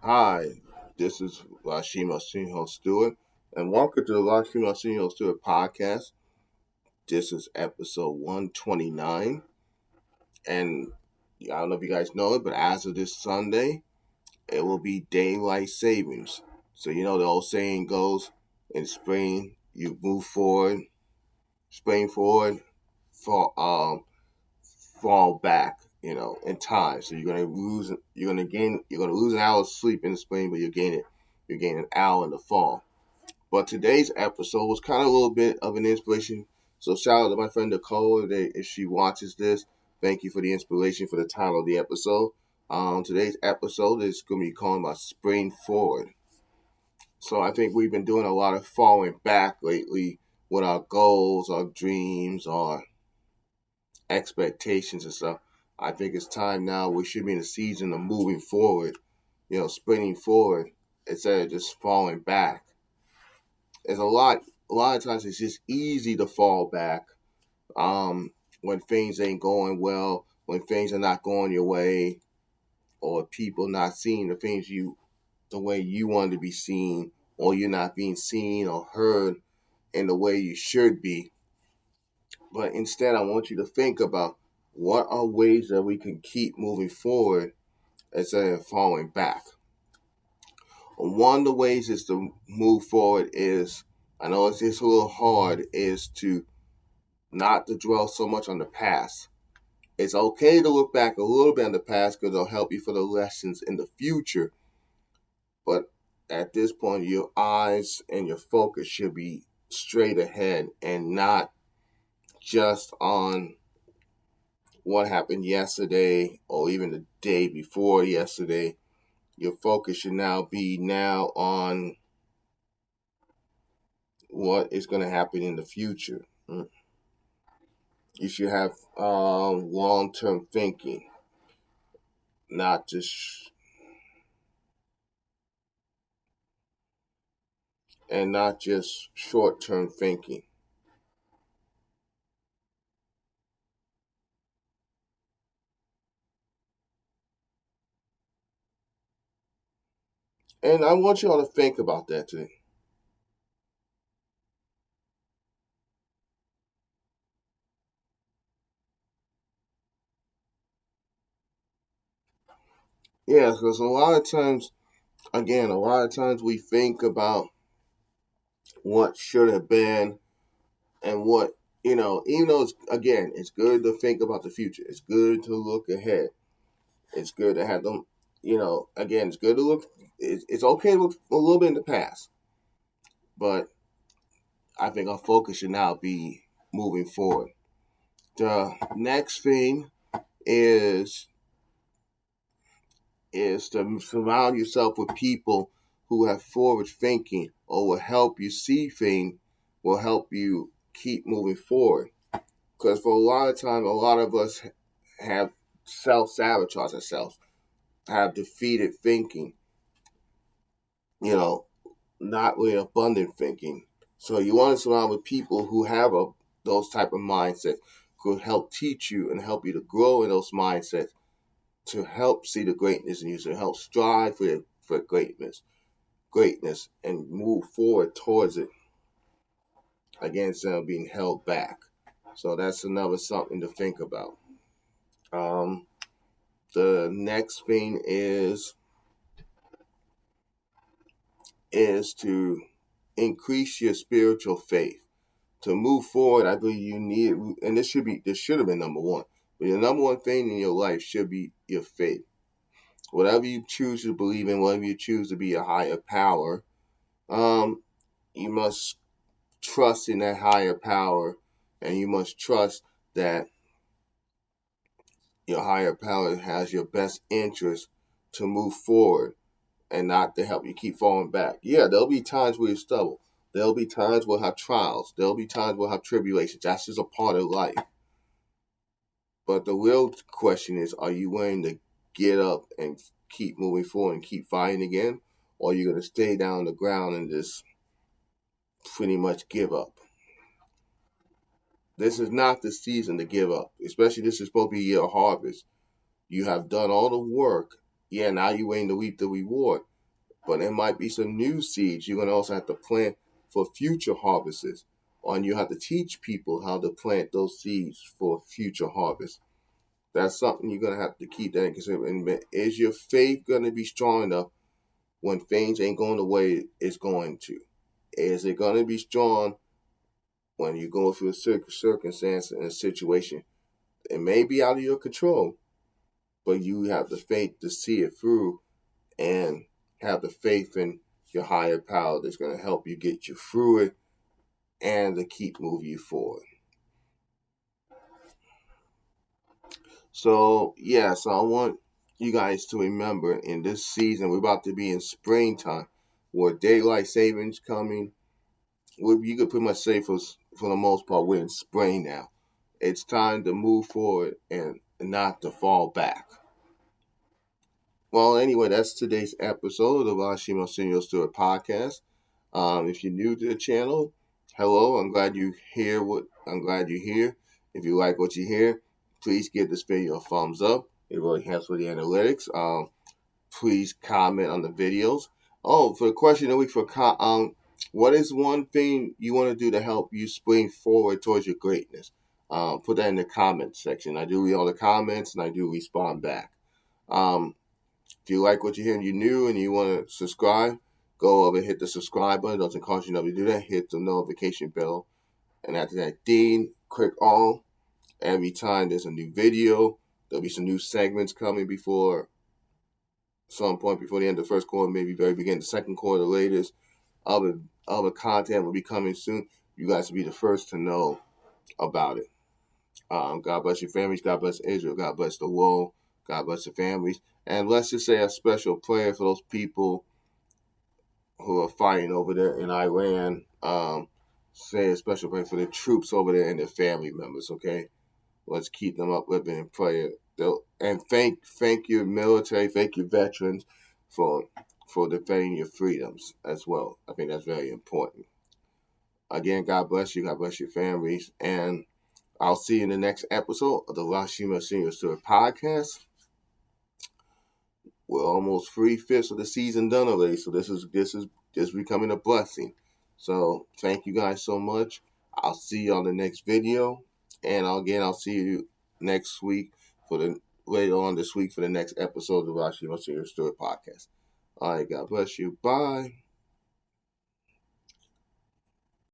Hi, this is Rasheem Arsenio Stewart, and welcome to the Rasheem Arsenio Stewart podcast. This is episode 129, and I don't know if you guys know it, but as of this Sunday, it will be daylight savings. So you know the old saying goes: in spring you move forward, spring forward, fall back. In time. So you're gonna lose an hour of sleep in the spring, but you gain an hour in the fall. But today's episode was kind of a little bit of an inspiration. So shout out to my friend Nicole if she watches this. Thank you for the inspiration for the title of the episode. Today's episode is going to be called about spring forward. So I think we've been doing a lot of falling back lately with our goals, our dreams, our expectations and stuff. I think it's time now. We should be in a season of moving forward, sprinting forward instead of just falling back. There's a lot of times it's just easy to fall back when things ain't going well, when things are not going your way, or people not seeing the way you want to be seen, or you're not being seen or heard in the way you should be. But instead, I want you to think about what are ways that we can keep moving forward instead of falling back. One of the ways is to move forward is, I know it's just a little hard, is to not to dwell so much on the past. It's okay to look back a little bit on the past because it'll help you for the lessons in the future. But at this point, your eyes and your focus should be straight ahead and not just on what happened yesterday or even the day before yesterday. Your focus should now be on what is going to happen in the future. You should have long-term thinking, not just short-term thinking. And I want you all to think about that today. Yeah, because a lot of times we think about what should have been and what, even though it's good to think about the future. It's good to look ahead. It's good to have them, it's good to look, it's okay to look a little bit in the past. But I think our focus should now be moving forward. The next thing is to surround yourself with people who have forward thinking or will help you see things, will help you keep moving forward. Because for a lot of time, a lot of us have self-sabotage ourselves, have defeated thinking, not really abundant thinking. So you want to surround with people who have those type of mindsets, could help teach you and help you to grow in those mindsets, to help see the greatness in you, to help strive for greatness, and move forward towards it. Again, instead of being held back. So that's another something to think about. The next thing is to increase your spiritual faith. To move forward, I believe you need, and this should have been number one. But your number one thing in your life should be your faith. Whatever you choose to believe in, whatever you choose to be a higher power, you must trust in that higher power, and you must trust that your higher power has your best interest to move forward and not to help you keep falling back. Yeah, there'll be times where you stumble. There'll be times we'll have trials. There'll be times we'll have tribulations. That's just a part of life. But the real question is, are you willing to get up and keep moving forward and keep fighting again? Or are you going to stay down on the ground and just pretty much give up? This is not the season to give up. Especially this is supposed to be your harvest. You have done all the work. Yeah, now you're waiting to reap the reward. but there might be some new seeds you're going to also have to plant for future harvests. And you have to teach people how to plant those seeds for future harvest. That's something you're going to have to keep that in consideration. Is your faith going to be strong enough when things ain't going the way it's going to? Is it going to be strong when you go through a circumstance and a situation? It may be out of your control, but you have the faith to see it through and have the faith in your higher power that's going to help you get you through it and to keep moving you forward. So I want you guys to remember in this season, we're about to be in springtime where daylight savings coming. You could pretty much say for the most part, we're in spring now. It's time to move forward and not to fall back. Well, anyway, that's today's episode of the Rasheem Arsenio Stewart podcast. If you're new to the channel, hello. I'm glad you're here. If you like what you hear, please give this video a thumbs up. It really helps with the analytics. Please comment on the videos. Oh, for the question of the week what is one thing you want to do to help you spring forward towards your greatness? Put that in the comment section. I do read all the comments and I do respond back. If you like what you hear and you're new and you want to subscribe, go over and hit the subscribe button. It doesn't cost you nothing to do that. Hit the notification bell. And after that, click on. Every time there's a new video, there'll be some new segments coming before some point before the end of the first quarter, maybe very beginning of the second quarter, latest. Other content will be coming soon. You guys will be the first to know about it. God bless your families. God bless Israel. God bless the world. God bless the families. And let's just say a special prayer for those people who are fighting over there in Iran. Say a special prayer for the troops over there and their family members, okay? Let's keep them uplifted in prayer. And thank your military, thank your veterans for defending your freedoms as well. I think that's very important. Again, God bless you. God bless your families. And I'll see you in the next episode of the Rasheem Senior Story podcast. We're almost 3/5 of the season done already, so this is just becoming a blessing. So thank you guys so much. I'll see you on the next video, and I'll see you next week later on this week for the next episode of the Rasheem Senior Story podcast. All right, God bless you. Bye.